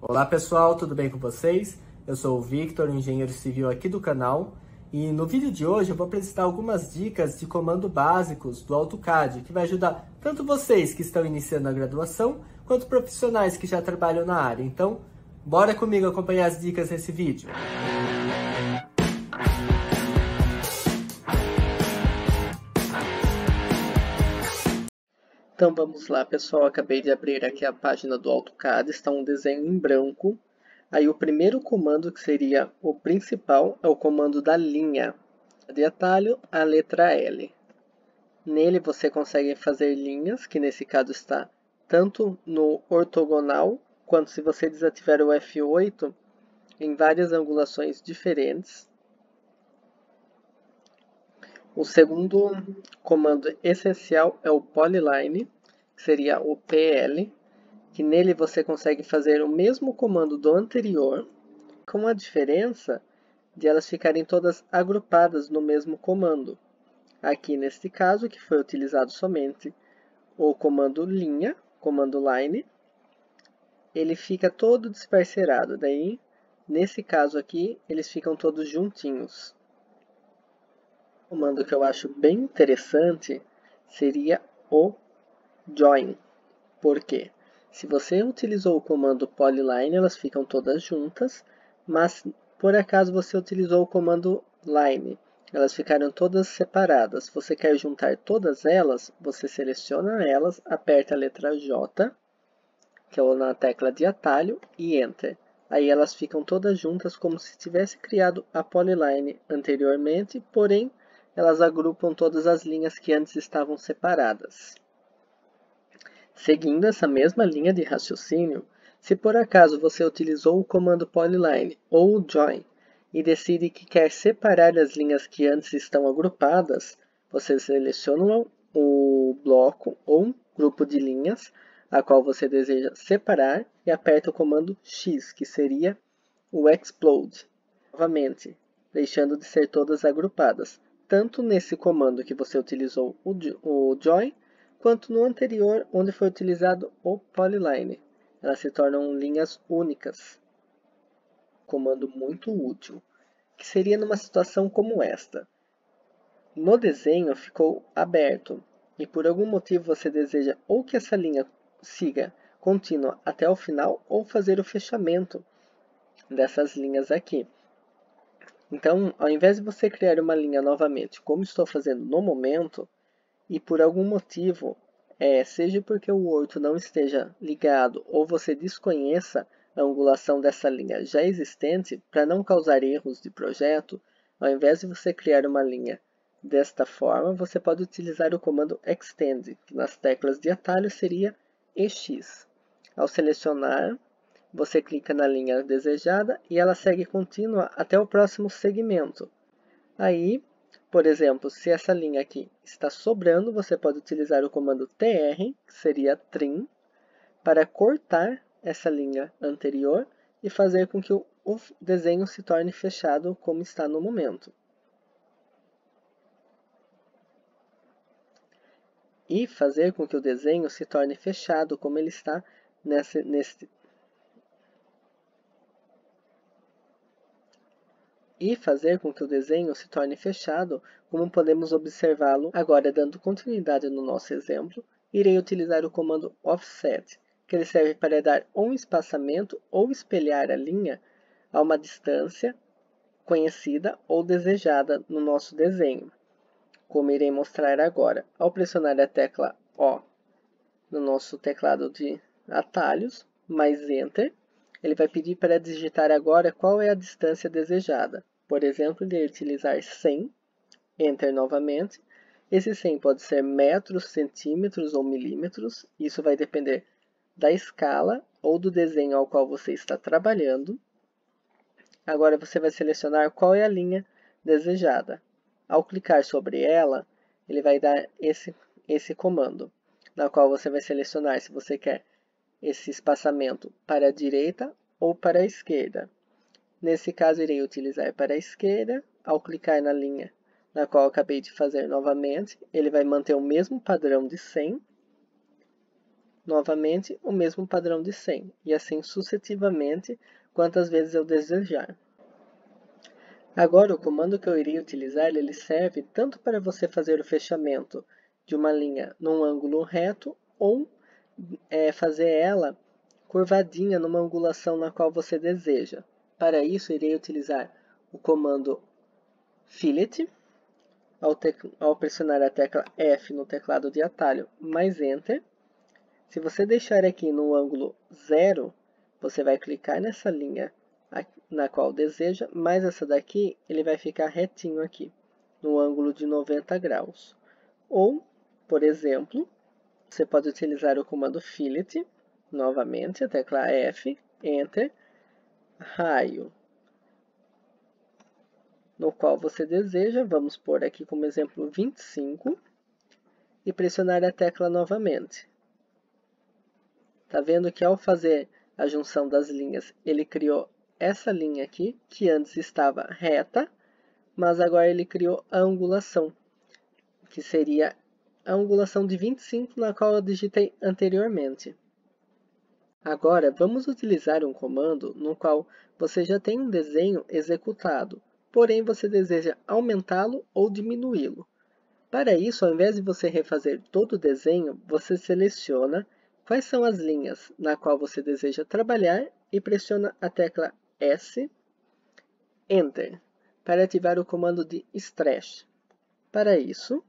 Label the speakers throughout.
Speaker 1: Olá pessoal, tudo bem com vocês? Eu sou o Victor, engenheiro civil aqui do canal, e no vídeo de hoje eu vou apresentar algumas dicas de comando básicos do AutoCAD, que vai ajudar tanto vocês que estão iniciando a graduação, quanto profissionais que já trabalham na área. Então, bora comigo acompanhar as dicas nesse vídeo. Então vamos lá, pessoal, acabei de abrir aqui a página do AutoCAD, está um desenho em branco. Aí o primeiro comando, que seria o principal, é o comando da linha. De atalho, a letra L. Nele você consegue fazer linhas, que nesse caso está tanto no ortogonal, quanto se você desativar o F8, em várias angulações diferentes. O segundo comando essencial é o Polyline, que seria o PL, que nele você consegue fazer o mesmo comando do anterior, com a diferença de elas ficarem todas agrupadas no mesmo comando. Aqui neste caso, que foi utilizado somente o comando linha, comando line, ele fica todo desparcerado. Daí, nesse caso aqui, eles ficam todos juntinhos. O comando que eu acho bem interessante seria o join. Por quê? Se você utilizou o comando polyline, elas ficam todas juntas, mas por acaso você utilizou o comando line, elas ficaram todas separadas. Você quer juntar todas elas, você seleciona elas, aperta a letra J, que é na tecla de atalho, e Enter. Aí elas ficam todas juntas como se tivesse criado a polyline anteriormente, porém elas agrupam todas as linhas que antes estavam separadas. Seguindo essa mesma linha de raciocínio, se por acaso você utilizou o comando polyline ou o join e decide que quer separar as linhas que antes estão agrupadas, você seleciona o bloco ou grupo de linhas a qual você deseja separar e aperta o comando X, que seria o explode, novamente, deixando de ser todas agrupadas, tanto nesse comando que você utilizou o join, quanto no anterior, onde foi utilizado o polyline. Elas se tornam linhas únicas. Comando muito útil, que seria numa situação como esta. No desenho ficou aberto, e por algum motivo você deseja ou que essa linha siga contínua até o final, ou fazer o fechamento dessas linhas aqui. Então, ao invés de você criar uma linha novamente, como estou fazendo no momento, e por algum motivo, seja porque o orto não esteja ligado ou você desconheça a angulação dessa linha já existente, para não causar erros de projeto, ao invés de você criar uma linha desta forma, você pode utilizar o comando Extend, que nas teclas de atalho seria EX. Ao selecionar, você clica na linha desejada e ela segue contínua até o próximo segmento. Aí, por exemplo, se essa linha aqui está sobrando, você pode utilizar o comando TR, que seria trim, para cortar essa linha anterior e fazer com que o desenho se torne fechado como está no momento. E fazer com que o desenho se torne fechado como ele está como podemos observá-lo agora. Dando continuidade no nosso exemplo, irei utilizar o comando Offset, que ele serve para dar um espaçamento ou espelhar a linha a uma distância conhecida ou desejada no nosso desenho, como irei mostrar agora. Ao pressionar a tecla O no nosso teclado de atalhos, mais Enter, ele vai pedir para digitar agora qual é a distância desejada. Por exemplo, irei utilizar 100, Enter novamente. Esse 100 pode ser metros, centímetros ou milímetros, isso vai depender da escala ou do desenho ao qual você está trabalhando. Agora você vai selecionar qual é a linha desejada. Ao clicar sobre ela, ele vai dar esse comando, na qual você vai selecionar se você quer esse espaçamento para a direita ou para a esquerda. Nesse caso, irei utilizar para a esquerda. Ao clicar na linha na qual acabei de fazer novamente, ele vai manter o mesmo padrão de 100. novamente o mesmo padrão de 100, e assim sucessivamente, quantas vezes eu desejar. Agora, o comando que eu iria utilizar, ele serve tanto para você fazer o fechamento de uma linha num ângulo reto, ou fazer ela curvadinha numa angulação na qual você deseja. Para isso, irei utilizar o comando Fillet, ao pressionar a tecla F no teclado de atalho, mais Enter. Se você deixar aqui no ângulo 0, você vai clicar nessa linha na qual deseja, mais essa daqui, ele vai ficar retinho aqui, no ângulo de 90 graus. Ou, por exemplo, você pode utilizar o comando Fillet, novamente, a tecla F, Enter, raio, no qual você deseja, vamos pôr aqui como exemplo 25, e pressionar a tecla novamente. Está vendo que ao fazer a junção das linhas, ele criou essa linha aqui, que antes estava reta, mas agora ele criou a angulação, que seria a angulação de 25, na qual eu digitei anteriormente. Agora, vamos utilizar um comando no qual você já tem um desenho executado, porém você deseja aumentá-lo ou diminuí-lo. Para isso, ao invés de você refazer todo o desenho, você seleciona quais são as linhas na qual você deseja trabalhar e pressiona a tecla S, Enter, para ativar o comando de Stretch. Para isso,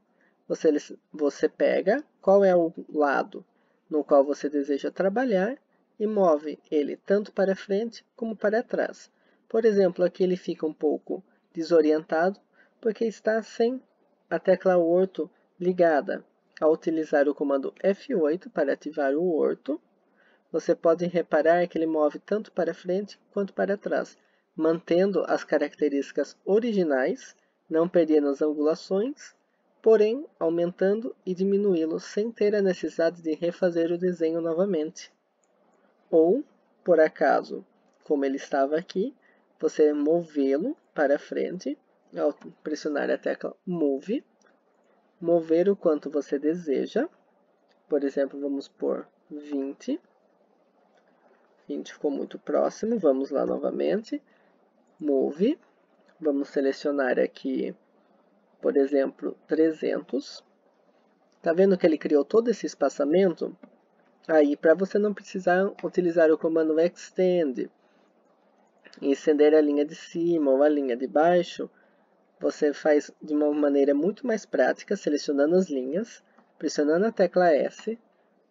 Speaker 1: você pega qual é o lado no qual você deseja trabalhar e move ele tanto para frente como para trás. Por exemplo, aqui ele fica um pouco desorientado porque está sem a tecla orto ligada. Ao utilizar o comando F8 para ativar o orto, você pode reparar que ele move tanto para frente quanto para trás, mantendo as características originais, não perdendo as angulações, porém aumentando e diminuí-lo sem ter a necessidade de refazer o desenho novamente. Ou, por acaso, como ele estava aqui, você movê-lo para frente, ao pressionar a tecla Move, mover o quanto você deseja. Por exemplo, vamos pôr 20. 20 ficou muito próximo, vamos lá novamente. Move. Vamos selecionar aqui, por exemplo, 300. Tá vendo que ele criou todo esse espaçamento? Aí, para você não precisar utilizar o comando Extend e estender a linha de cima ou a linha de baixo, você faz de uma maneira muito mais prática, selecionando as linhas, pressionando a tecla S,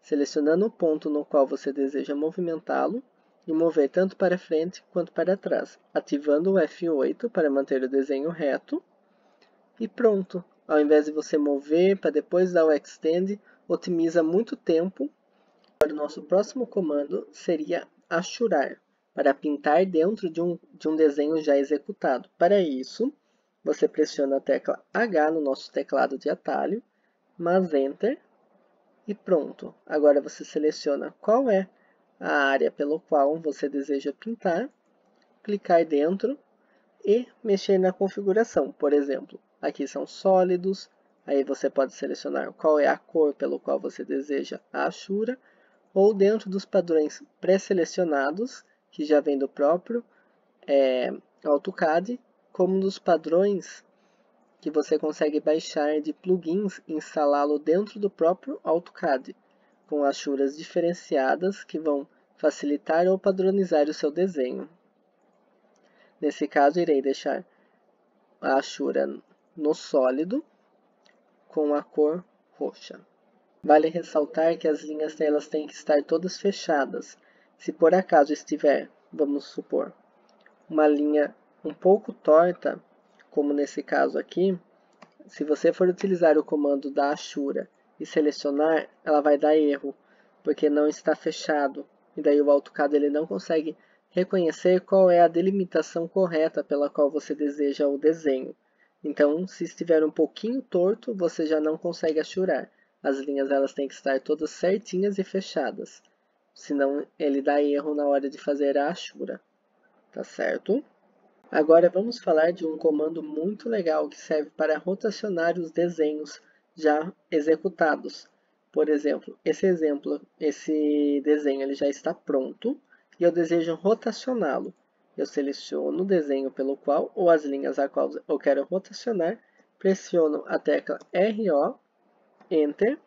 Speaker 1: selecionando o ponto no qual você deseja movimentá-lo e mover tanto para frente quanto para trás, ativando o F8 para manter o desenho reto e pronto. Ao invés de você mover para depois dar o Extend, otimiza muito tempo. Agora, o nosso próximo comando seria achurar, para pintar dentro de um desenho já executado. Para isso, você pressiona a tecla H no nosso teclado de atalho, mas Enter, e pronto. Agora você seleciona qual é a área pelo qual você deseja pintar, clicar dentro e mexer na configuração. Por exemplo, aqui são sólidos, aí você pode selecionar qual é a cor pelo qual você deseja a achura, ou dentro dos padrões pré-selecionados, que já vem do próprio AutoCAD, como dos padrões que você consegue baixar de plugins e instalá-lo dentro do próprio AutoCAD, com achuras diferenciadas que vão facilitar ou padronizar o seu desenho. Nesse caso, irei deixar a achura no sólido com a cor roxa. Vale ressaltar que as linhas elas têm que estar todas fechadas. Se por acaso estiver, vamos supor, uma linha um pouco torta, como nesse caso aqui, se você for utilizar o comando da achura e selecionar, ela vai dar erro, porque não está fechado. E daí o AutoCAD ele não consegue reconhecer qual é a delimitação correta pela qual você deseja o desenho. Então, se estiver um pouquinho torto, você já não consegue achurar. As linhas elas têm que estar todas certinhas e fechadas, senão ele dá erro na hora de fazer a achura. Tá certo? Agora vamos falar de um comando muito legal que serve para rotacionar os desenhos já executados. por exemplo, esse desenho ele já está pronto e eu desejo rotacioná-lo. Eu seleciono o desenho pelo qual, ou as linhas a qual eu quero rotacionar, pressiono a tecla RO, Enter.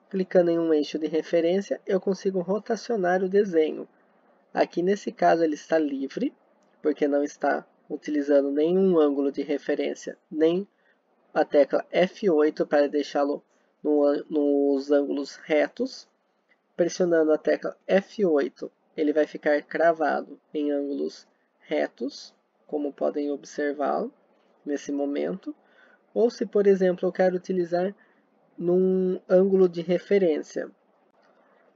Speaker 1: Clicando em um eixo de referência, eu consigo rotacionar o desenho. Aqui nesse caso ele está livre, porque não está utilizando nenhum ângulo de referência, nem a tecla F8 para deixá-lo nos ângulos retos. Pressionando a tecla F8, ele vai ficar cravado em ângulos retos, como podem observá-lo nesse momento. Ou se, por exemplo, eu quero utilizar num ângulo de referência,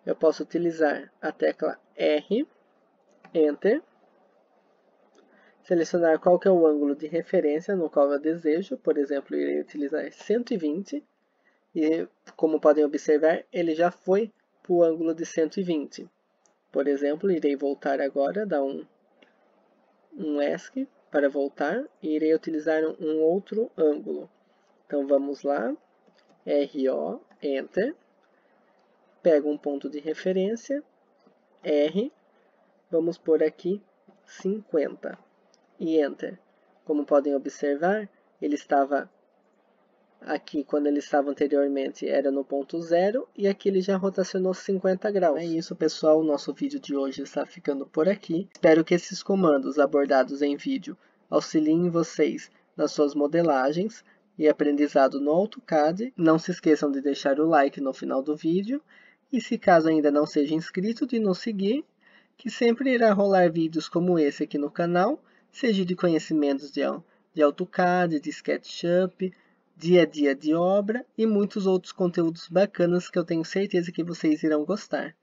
Speaker 1: eu posso utilizar a tecla R, Enter, selecionar qual que é o ângulo de referência no qual eu desejo, por exemplo, irei utilizar 120, e como podem observar, ele já foi para o ângulo de 120. Por exemplo, irei voltar agora, dar um ESC para voltar, e irei utilizar um outro ângulo. Então vamos lá, RO, Enter, pego um ponto de referência, R, vamos por aqui 50 e Enter. Como podem observar, ele estava aqui, quando ele estava anteriormente, era no ponto 0, e aqui ele já rotacionou 50 graus. É isso, pessoal, o nosso vídeo de hoje está ficando por aqui. Espero que esses comandos abordados em vídeo auxiliem vocês nas suas modelagens e aprendizado no AutoCAD. Não se esqueçam de deixar o like no final do vídeo, e se caso ainda não seja inscrito, de nos seguir, que sempre irá rolar vídeos como esse aqui no canal, seja de conhecimentos de AutoCAD, de SketchUp, dia a dia de obra e muitos outros conteúdos bacanas que eu tenho certeza que vocês irão gostar.